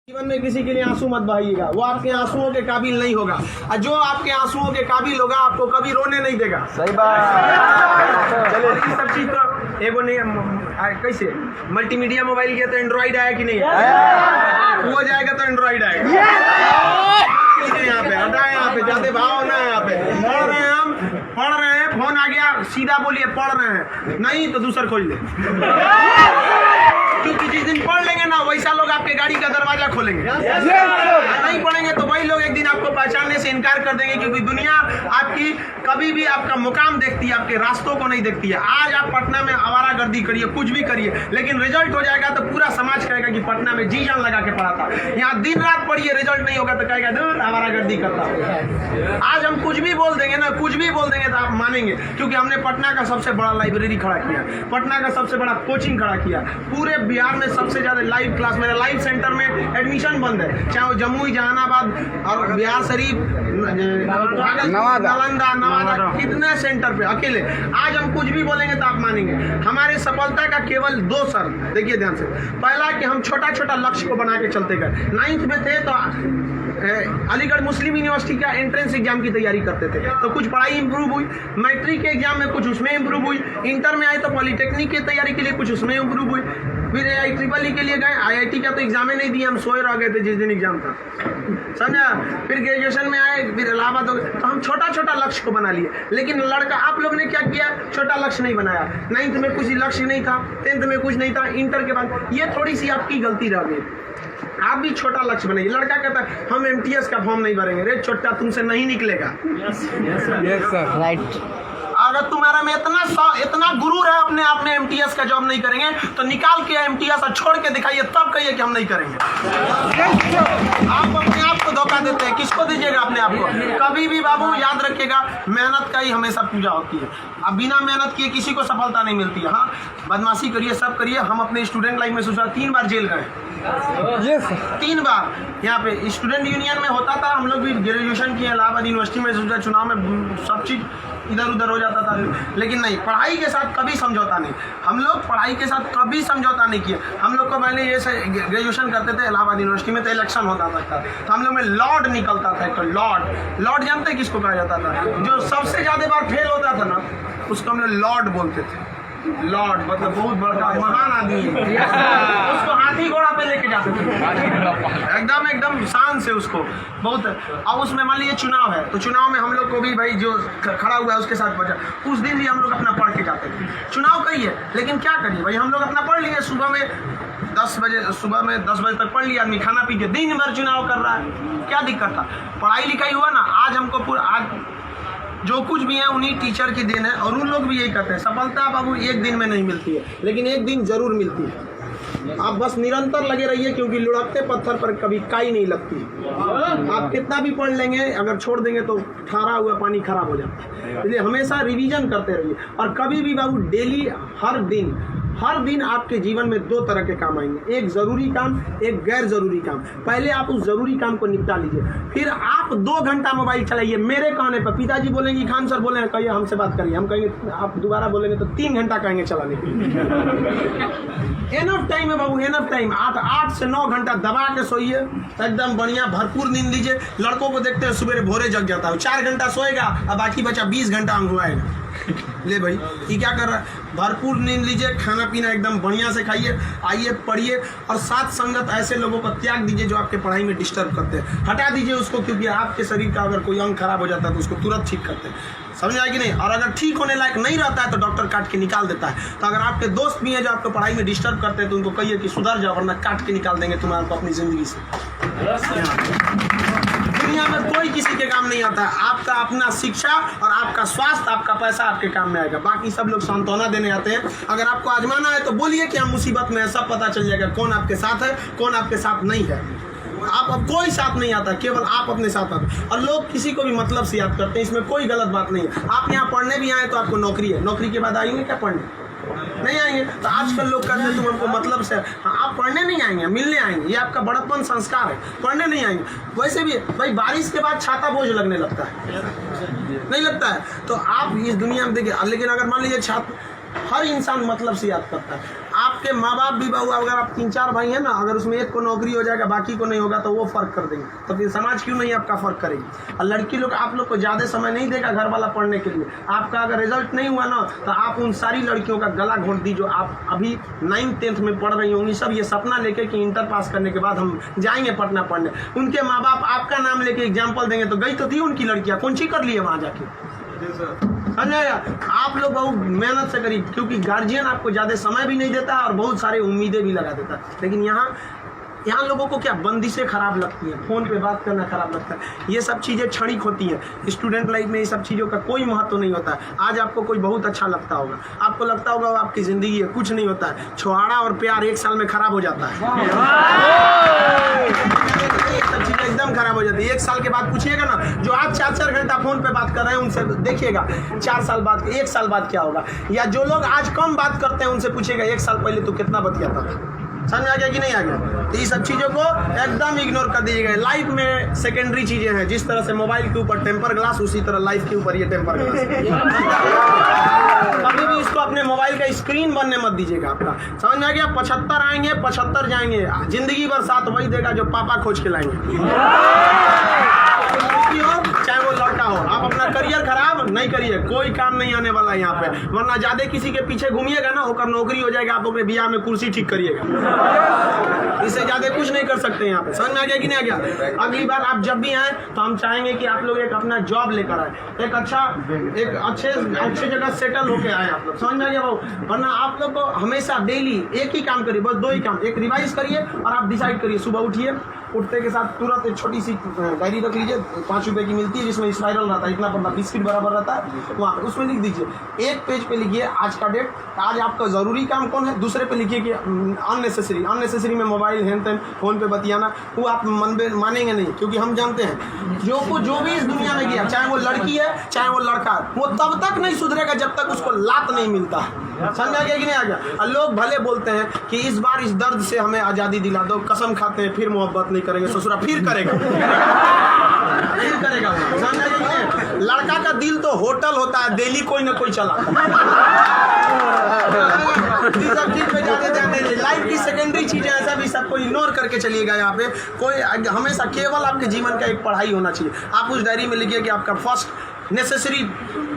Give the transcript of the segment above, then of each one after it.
जीवन में किसी के लिए आंसू मत बहाइएगा, वो आपके आंसुओं के काबिल नहीं होगा, और जो आपके आंसुओं के काबिल होगा आपको कभी रोने नहीं देगा। सही बात। चलो ये सब चीज तो एगो नहीं कैसे मल्टीमीडिया मोबाइल के तो एंड्रॉइड आया कि नहीं है, वो जाएगा तो एंड्रॉइड आएगा। यहाँ पे हटा, यहाँ पे जाते भाव ना, यहाँ पे पढ़ रहे हैं, हम पढ़ रहे हैं, फोन आ गया सीधा बोलिए पढ़ रहे हैं, नहीं तो दूसरा खोल ले, क्योंकि जिस दिन पढ़ लेंगे ना वैसा लोग आपके गाड़ी का दरवाजा खोलेंगे। नहीं पढ़ेंगे तो वही लोग एक दिन आपको पहचानने से इनकार कर देंगे, क्योंकि दुनिया आपकी कभी भी आपका मुकाम देखती है, आपके रास्तों को नहीं देखती है। आज आप पटना में आवारागर्दी करिए, कुछ भी करिए, लेकिन रिजल्ट हो जाएगा तो पूरा समाज कहेगा कि पटना में जी जान लगा के पढ़ा था। यहाँ दिन रात पढ़िए, रिजल्ट नहीं होगा तो कहेगा दूर आवारागर्दी करता। आज हम कुछ भी बोल देंगे ना, कुछ भी बोल देंगे तो आप मानेंगे, क्योंकि हमने पटना का सबसे बड़ा लाइब्रेरी खड़ा किया, पटना का सबसे बड़ा कोचिंग खड़ा किया, पूरे बिहार में सबसे ज्यादा लाइव क्लास, मेरा लाइव सेंटर में एडमिशन बंद है, चाहे वो जम्मू, जहानाबाद और बिहार शरीफ, नालंदा, नवादा, कितने सेंटर पे अकेले। आज हम कुछ भी बोलेंगे तो आप मानेंगे। हमारी सफलता का केवल 2 शर्त, देखिए ध्यान से। पहला कि हम छोटा छोटा लक्ष्य को बना के चलते गए। 9th में थे तो अलीगढ़ मुस्लिम यूनिवर्सिटी का एंट्रेंस एग्जाम की तैयारी करते थे, तो कुछ पढ़ाई इंप्रूव हुई, मैट्रिक के एग्जाम में कुछ उसमें इंप्रूव हुई, इंटर में आए तो पॉलिटेक्निक की तैयारी के लिए कुछ उसमें इंप्रूव हुई, फिर IEEE के लिए गए, IIT का तो एग्जाम ही नहीं दिया, हम सोए रह गए थे जिस दिन एग्जाम था, समझा। फिर ग्रेजुएशन में आए, फिर इलाहाबाद हो गए, तो हम छोटा छोटा लक्ष्य को बना लिए। लेकिन लड़का आप लोग ने क्या किया, छोटा लक्ष्य नहीं बनाया। 9th में कुछ लक्ष्य नहीं था, 10th में कुछ नहीं था, इंटर के बाद ये थोड़ी सी आपकी गलती रह गई। आप भी छोटा लक्ष्य बनाइए। लड़का कहता है हम MTS का फॉर्म नहीं भरेंगे, रे छोटा तुमसे नहीं निकलेगा। राइट। अगर तुम्हारा में इतना गुरूर है अपने आप में MTS का जॉब नहीं करेंगे, तो निकाल के MTS और छोड़ के दिखाइए, तब कहिए कि हम नहीं करेंगे। आप अपने आप को धोखा देते हैं, किसको दीजिएगा अपने आप को। कभी भी बाबू याद रखिएगा, मेहनत का ही हमेशा पूजा होती है। अब बिना मेहनत किए किसी को सफलता नहीं मिलती है। हाँ, बदमाशी करिए, सब करिए। हम अपने स्टूडेंट लाइफ में सोचा 3 बार जेल गए, 3 बार। यहाँ पे स्टूडेंट यूनियन में होता था, हम लोग भी ग्रेजुएशन किए इलाहाबाद यूनिवर्सिटी में, सोचा चुनाव में सब चीज़ इधर उधर हो जाता था, लेकिन नहीं, पढ़ाई के साथ कभी समझौता नहीं। हम लोग पढ़ाई के साथ कभी समझौता नहीं किए। हम लोग को पहले ये ग्रेजुएशन करते थे इलाहाबाद यूनिवर्सिटी में, तो इलेक्शन होता था, तो हम लोग में लॉर्ड निकलता था। तो लॉर्ड जानते हैं किसको कहा जाता था? जो सबसे ज़्यादा बार फेल होता था ना, उसको हम लोग लॉर्ड बोलते थे। लॉर्ड मतलब बहुत बड़ा महान आदमी है, उसको हाथी घोड़ा पे लेके जाते थे, एकदम शान से उसको बहुत। अब उसमें मान लीजिए चुनाव है, तो चुनाव में हम लोग को भी भाई जो खड़ा हुआ है उसके साथ बचा, उस दिन भी हम लोग अपना पढ़ के जाते थे। चुनाव करिए, लेकिन क्या करिए भाई, हम लोग अपना पढ़ लिए। सुबह में 10 बजे तक पढ़ लिया आदमी, खाना पी के दिन भर चुनाव कर रहा है, क्या दिक्कत था? पढ़ाई लिखाई हुआ ना। आज हमको आज जो कुछ भी है उन्हीं टीचर की देन है, और उन लोग भी यही करते हैं। सफलता बाबू एक दिन में नहीं मिलती है, लेकिन एक दिन जरूर मिलती है। आप बस निरंतर लगे रहिए, क्योंकि लुढ़कते पत्थर पर कभी काई नहीं लगती। आप कितना भी पढ़ लेंगे, अगर छोड़ देंगे तो ठहरा हुआ पानी खराब हो जाता है। इसलिए हमेशा रिवीजन करते रहिए, और कभी भी बाबू डेली, हर दिन आपके जीवन में 2 तरह के काम आएंगे, एक जरूरी काम, एक गैर जरूरी काम। पहले आप उस जरूरी काम को निपटा लीजिए, फिर आप 2 घंटा मोबाइल चलाइए। मेरे कहने पर पिताजी बोलेंगे, खान सर बोलेंगे कहिए हमसे बात करिए, हम कहेंगे, आप दोबारा बोलेंगे तो 3 घंटा कहेंगे चलाने के लिए। एनफ टाइम है बाबू, एनफ टाइम। आप 8 से 9 घंटा दबा के सोइए, एकदम बढ़िया भरपूर नींद लीजिए। लड़कों को देखते हैं सुबह भोरे जग जाता है, 4 घंटा सोएगा और बाकी बचा 20 घंटा अंगुआएगा। ले भाई, ये क्या कर रहा है? भरपूर नींद लीजिए, खाना पीना एकदम बढ़िया से खाइए, आइए पढ़िए, और साथ संगत ऐसे लोगों को त्याग दीजिए जो आपके पढ़ाई में डिस्टर्ब करते हैं। हटा दीजिए उसको, क्योंकि आपके शरीर का अगर कोई अंग खराब हो जाता है तो उसको तुरंत ठीक करते हैं, समझ आए कि नहीं? और अगर ठीक होने लायक नहीं रहता है तो डॉक्टर काट के निकाल देता है। तो अगर आपके दोस्त भी हैं जो आपको पढ़ाई में डिस्टर्ब करते हैं, तो उनको कहिए कि सुधर जाओ, वरना काट के निकाल देंगे तुम्हारे को अपनी जिंदगी से। दुनिया में कोई किसी के काम नहीं आता है। आपका अपना शिक्षा और आपका स्वास्थ्य, आपका पैसा आपके काम में आएगा। बाकी सब लोग सांत्वना देने आते हैं। अगर आपको आजमाना है तो बोलिए कि हम मुसीबत में है, सब पता चल जाएगा कौन आपके साथ है, कौन आपके साथ नहीं है। आप अब कोई साथ नहीं आता, केवल आप अपने साथ आते। और लोग किसी को भी मतलब से याद करते हैं, इसमें कोई गलत बात नहीं है। आप यहाँ पढ़ने भी आए तो आपको नौकरी है, नौकरी के बाद आएंगे क्या पढ़ने? नहीं आएंगे। तो आजकल लोग कहते हैं तुम हमको मतलब से, हाँ आप पढ़ने नहीं आएंगे, मिलने आएंगे, ये आपका बड़प्पन संस्कार है, पढ़ने नहीं आएंगे। वैसे भी भाई बारिश के बाद छाता बोझ लगने लगता है, नहीं लगता है? तो आप इस दुनिया में देखिए, लेकिन अगर मान लीजिए छात्र, हर इंसान मतलब से याद करता है। आपके आपके माँ बाप भी बहू, अगर आप 3-4 भाई हैं ना, अगर उसमें एक को नौकरी हो जाएगा बाकी को नहीं होगा तो वो फर्क कर देंगे, तो फिर समाज क्यों नहीं आपका फर्क करेगी। और लड़की लोग आप लोग को ज़्यादा समय नहीं देगा घर वाला पढ़ने के लिए। आपका अगर रिजल्ट नहीं हुआ ना तो आप उन सारी लड़कियों का गला घोंट दी जो आप अभी 9th-10th में पढ़ रही होंगी, सब ये सपना लेके कि इंटर पास करने के बाद हम जाएंगे पटना पढ़ने। उनके माँ बाप आपका नाम लेके एग्जाम्पल देंगे तो गई तो थी उनकी लड़कियाँ, कौन सी कर लिए वहाँ जाके। समझाया, आप लोग बहुत मेहनत से करिए, क्योंकि गार्जियन आपको ज़्यादा समय भी नहीं देता और बहुत सारे उम्मीदें भी लगा देता है। लेकिन यहाँ लोगों को क्या बंदिशें खराब लगती हैं, फ़ोन पे बात करना खराब लगता है, ये सब चीज़ें क्षणिक होती हैं। स्टूडेंट लाइफ में ये सब चीज़ों का कोई महत्व नहीं होता है। आज आपको कोई बहुत अच्छा लगता होगा, आपको लगता होगा वो आपकी ज़िंदगी है, कुछ नहीं होता है। छुहाड़ा और प्यार 1 साल में खराब हो जाता है, सब चीज़ें एकदम खराब हो जाती है। 1 साल के बाद पूछिएगा ना, जो आज 4-4 घंटा फ़ोन पे बात कर रहे हैं उनसे देखिएगा 4 साल बाद, 1 साल बाद क्या होगा। या जो लोग आज कम बात करते हैं उनसे पूछिएगा 1 साल पहले तो कितना बतियाता था। समझ आ गया कि नहीं आ गया। तो ये सब चीज़ों को एकदम इग्नोर कर दीजिएगा। लाइफ में सेकेंडरी चीज़ें हैं, जिस तरह से मोबाइल के ऊपर टेम्पर ग्लास, उसी तरह लाइफ के ऊपर ये टेम्पर ग्लास। कभी भी इसको अपने मोबाइल का स्क्रीन बनने मत दीजिएगा आपका। समझ में आ गया। 75 आएंगे 75 जाएंगे, जिंदगी भर साथ वही देगा जो पापा खोज के लाएंगे। चाहे वो लड़का हो, आप अपना करियर खराब नहीं करिए, कोई काम नहीं आने वाला है यहाँ पे। वरना ज्यादा किसी के पीछे घूमिएगा ना, होकर नौकरी हो जाएगा, आप अपने बियाह में कुर्सी ठीक करिएगा, इससे ज्यादा कुछ नहीं कर सकते यहाँ पे। समझ में आ गया कि नहीं आ गया। अगली बार आप जब भी आए तो हम चाहेंगे कि आप लोग एक अपना जॉब लेकर आए, एक अच्छे जगह सेटल होके आए आप लोग। समझ में आ गया भाऊ। वरना आप लोग को हमेशा डेली एक ही काम करिए, बस 2 ही काम। एक रिवाइज करिए और आप डिसाइड करिए, सुबह उठिए, उठते के साथ तुरंत एक छोटी सी डायरी रख लीजिए, 5 रुपए की मिलती है, जिसमें स्पाइरल रहता है, इतना बड़ा बिस्किट बराबर रहता है, वहाँ पे उसमें लिख दीजिए। एक पेज पे लिखिए आज का डेट, आज आपका ज़रूरी काम कौन है। दूसरे पे लिखिए कि अननेसेसरी में मोबाइल हैंड फ़ोन पे बतियाना, वो आप मानेंगे नहीं, क्योंकि हम जानते हैं जो भी इस दुनिया में किया, चाहे वो लड़की है चाहे वो लड़का है, वो तब तक नहीं सुधरेगा जब तक उसको लात नहीं मिलता है। समझ आ गया कि नहीं आ गया। और लोग भले बोलते हैं कि इस बार इस दर्द से हमें आज़ादी दिला दो, कसम खाते हैं फिर मोहब्बत नहीं करेंगे, ससुरा फिर करेगा फिर करेगा। समझ आ गया कि नहीं। लड़का का दिल तो होटल होता है, दिल्ली कोई ना कोई चला। सब चीज पे ज़्यादा ध्यान दीजिए। लाइफ की सेकेंडरी चीज़ें ऐसा भी सबको इग्नोर करके चलिएगा। यहाँ पे कोई हमेशा केवल आपके जीवन का एक पढ़ाई होना चाहिए। आप उस डायरी में लिखिए कि आपका फर्स्ट नेसेसरी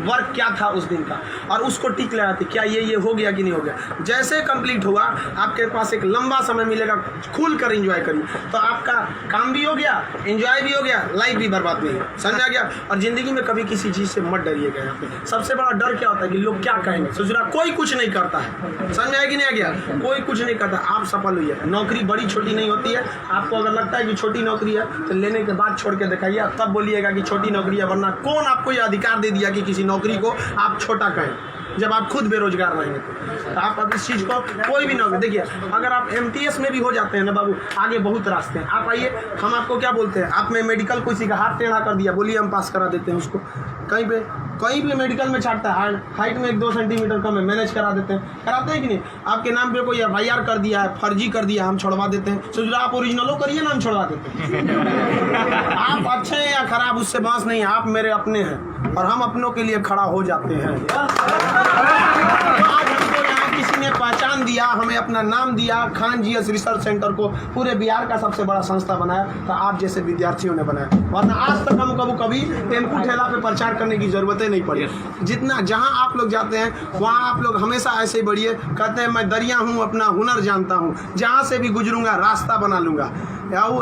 वर्क क्या था उस दिन का, और उसको टिक लगाते क्या ये हो गया कि नहीं हो गया। जैसे कंप्लीट हुआ आपके पास एक लंबा समय मिलेगा, खुल कर एंजॉय करिए, तो आपका काम भी हो गया, एंजॉय भी हो गया, लाइफ भी बर्बाद नहीं है। समझ आ गया। और जिंदगी में कभी किसी चीज़ से मत डरिएगा। यहाँ पे सबसे बड़ा डर क्या होता है कि लोग क्या कहेंगे। सोचना कोई कुछ नहीं करता है, समझ में आया कि नहीं आ गया। कोई कुछ नहीं करता, आप सफल हुई है। नौकरी बड़ी छोटी नहीं होती है। आपको अगर लगता है कि छोटी नौकरी है तो लेने के बाद छोड़ के दिखाइए, तब बोलिएगा कि छोटी नौकरी है। वरना कौन आपको ये अधिकार दे दिया कि किसी नौकरी को आप छोटा कहें, जब आप खुद बेरोजगार रहेंगे। तो आप अब इस चीज़ को कोई भी नौकरी देखिए, अगर आप MTS में भी हो जाते हैं ना बाबू, आगे बहुत रास्ते हैं। आप आइए, हम आपको क्या बोलते हैं, आप में मेडिकल किसी का हाथ टेढ़ा कर दिया, बोलिए हम पास करा देते हैं उसको। कहीं भी मेडिकल में छाटता है, हाइट में 1-2 सेंटीमीटर कम है, मैनेज करा देते हैं। कराते हैं कि नहीं। आपके नाम पे कोई FIR कर दिया है, फर्जी कर दिया, हम छोड़वा देते हैं। सोच रहे आप ओरिजिनलो करिए ना, हम छोड़वा देते हैं। आप अच्छे हैं या खराब उससे बात नहीं है, आप मेरे अपने हैं और हम अपनों के लिए खड़ा हो जाते हैं। आज हमको यहाँ किसी ने पहचान दिया, हमें अपना नाम दिया, खान GS रिसर्च सेंटर को पूरे बिहार का सबसे बड़ा संस्था बनाया, तो आप जैसे विद्यार्थियों ने बनाया। वरना आज तक हम कभी टेम्पू ठेला पे प्रचार करने की जरूरतें नहीं पड़ी। जितना जहाँ आप लोग जाते हैं वहाँ आप लोग हमेशा ऐसे ही बढ़िए। कहते हैं मैं दरिया हूँ, अपना हुनर जानता हूँ, जहाँ से भी गुजरूंगा रास्ता बना लूँगा।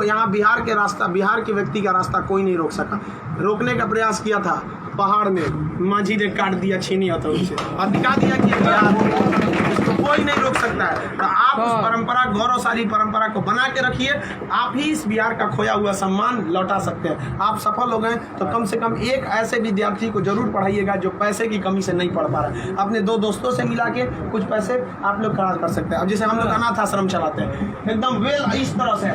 यहाँ बिहार के रास्ता, बिहार के व्यक्ति का रास्ता कोई नहीं रोक सका। रोकने का प्रयास किया था पहाड़ में, माझी ने काट दिया छीनी हाथों से और दिखा दिया कि इसको कोई नहीं रोक सकता है। तो आप उस परंपरा, गौरवशाली परंपरा को बना के रखिए। आप ही इस बिहार का खोया हुआ सम्मान लौटा सकते हैं। आप सफल हो गए तो कम से कम एक ऐसे विद्यार्थी को जरूर पढ़ाइएगा जो पैसे की कमी से नहीं पढ़ पा रहा है। अपने 2 दोस्तों से मिला के कुछ पैसे आप लोग खर्च कर सकते हैं। अब जैसे हम लोग अनाथ आश्रम चलाते हैं, एकदम वेल इस तरह से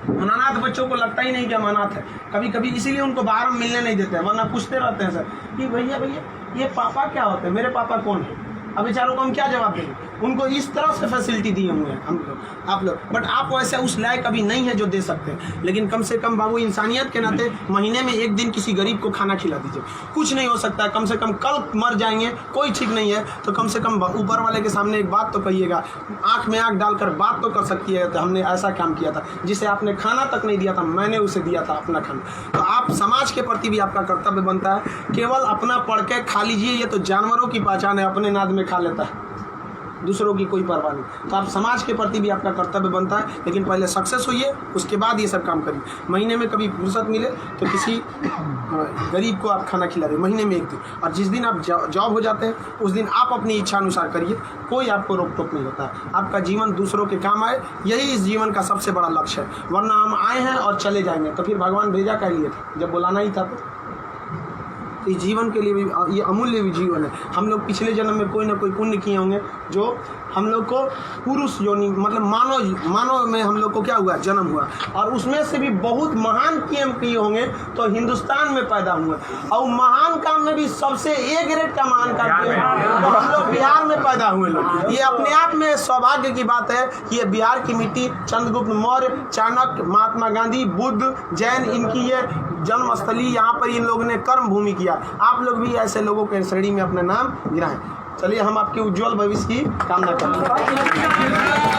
अनाथ बच्चों को लगता ही नहीं कि हम अनाथ है। कभी कभी इसीलिए उनको बाहर हम मिलने नहीं देते हैं, वरना पूछते रहते हैं सर कि भैया ये पापा क्या होते हैं, मेरे पापा कौन है। अब बेचारों को हम क्या जवाब देंगे। उनको इस तरह से फैसिलिटी दिए हुए हैं हम लोग, आप लोग, बट आप वैसे उस लायक अभी नहीं है जो दे सकते हैं। लेकिन कम से कम बाबू इंसानियत के नाते महीने में एक दिन किसी गरीब को खाना खिला दीजिए। कुछ नहीं हो सकता है, कम से कम कल मर जाएंगे, कोई ठीक नहीं है, तो कम से कम ऊपर वाले के सामने एक बात तो कहिएगा, आंख में आंख डालकर बात तो कर सकती है, तो हमने ऐसा काम किया था, जिसे आपने खाना तक नहीं दिया था, मैंने उसे दिया था अपना खाना। तो आप समाज के प्रति भी आपका कर्तव्य बनता है। केवल अपना पढ़ के खा लीजिए, ये तो जानवरों की पहचान है, अपने नाद में खा लेता है, दूसरों की कोई परवाह नहीं। तो आप समाज के प्रति भी आपका कर्तव्य बनता है, लेकिन पहले सक्सेस होइए, उसके बाद ये सब काम करिए। महीने में कभी फुर्सत मिले तो किसी गरीब को आप खाना खिला दें, महीने में एक दिन। और जिस दिन आप जॉब हो जाते हैं उस दिन आप अपनी इच्छा अनुसार करिए, कोई आपको रोक टोक नहीं होता है। आपका जीवन दूसरों के काम आए, यही इस जीवन का सबसे बड़ा लक्ष्य है। वरना हम आए हैं और चले जाएंगे, तो फिर भगवान भेजा क्या लिए थे, जब बुलाना ही था। तो इस जीवन के लिए भी ये अमूल्य भी जीवन है। हम लोग पिछले जन्म में कोई ना कोई पुण्य किए होंगे जो हम लोग को पुरुष योनि मतलब मानव में हम लोग को क्या हुआ, जन्म हुआ, और उसमें से भी बहुत महान किए होंगे तो हिंदुस्तान में पैदा हुए। और महान काम में भी सबसे ए ग्रेड का महान काम किए तो हम लोग बिहार में पैदा हुए लोग। ये अपने आप में सौभाग्य की बात है। ये बिहार की मिट्टी, चंद्रगुप्त मौर्य, चाणक्य, महात्मा गांधी, बुद्ध, जैन, इनकी ये जन्मस्थली, यहाँ पर इन लोगों ने कर्म भूमि किया। आप लोग भी ऐसे लोगों के श्रेणी में अपना नाम गिराएं। चलिए हम आपके उज्जवल भविष्य की कामना करते हैं।